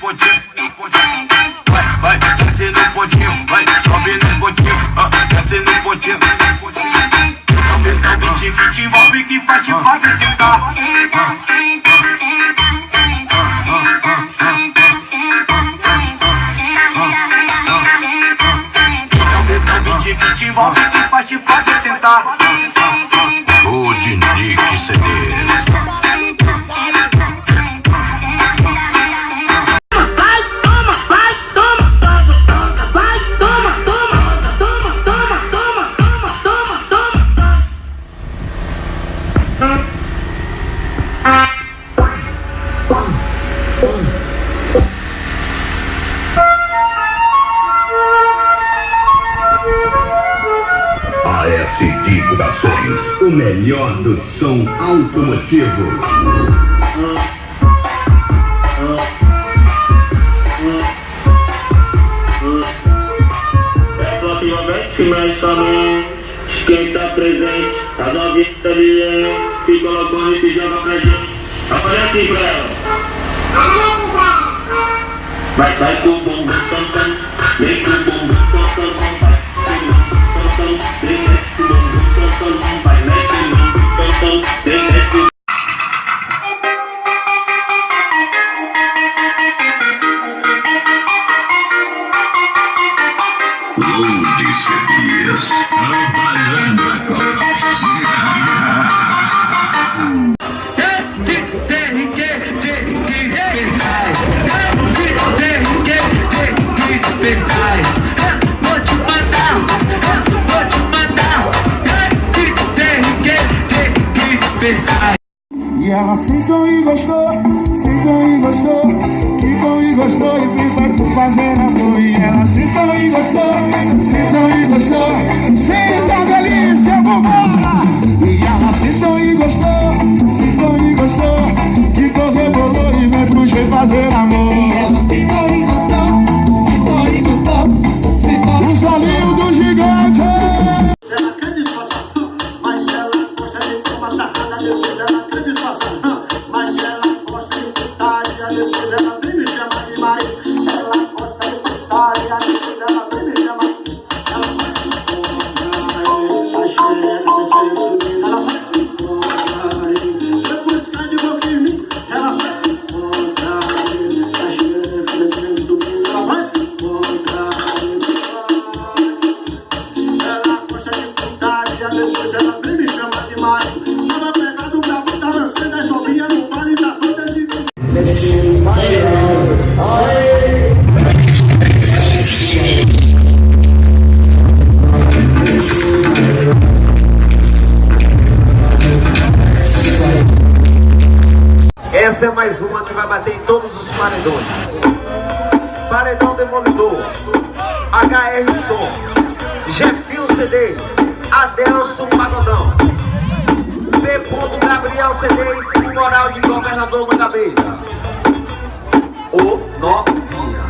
pontinho. Vai, desce no pontinho, vai, sobe no pontinho, desce no pontinho. Esse é o beat que te envolve, que faz te fazer sentar. Esse é o beat que te envolve, que faz te fazer sentar. O Dinique CDs. AS Divulgações, o melhor do som automotivo. Efetivamente, mas também quem tá presente, a novinha ali que colocou esse jogo pra gente. Olha aqui pra ela. Vai com o bumbum, vem com o bumbum, Load CDs. Trabalhando a cocaína. Vou te mandar. E ela sentou e gostou, ficou e gostou e veio pra fazer amor. E ela sentou e gostou, sente a delícia, vambora. E ela sentou e gostou, ficou, rebolou e veio pro jeito fazer amor. E ela sentou e gostou, O solinho do gigante. Ela quer disfarçar, mas ela gosta de tomar sarrada. Depois ela quer disfarçar, mas ela gosta de putaria. Depois ela vem me chamar de marido. Ela gosta de putaria. Depois ela vem me chamar. Ela vai a xereca descendo, subindo. Ela vai depois cai de boca em mim. Ela vai a xereca descendo, subindo. Ela vai depois ela vem me chamar de marido. Tava pegado, o brabo tá lançando as novinhas no baile da banda de... Essa é mais uma que vai bater em todos os paredões. Paredão Demolidor, HR Som, Jefinho CDs, Adelson Pagodão, P. Gabriel CDs e Moral de Governador Mangabeira. O novinha,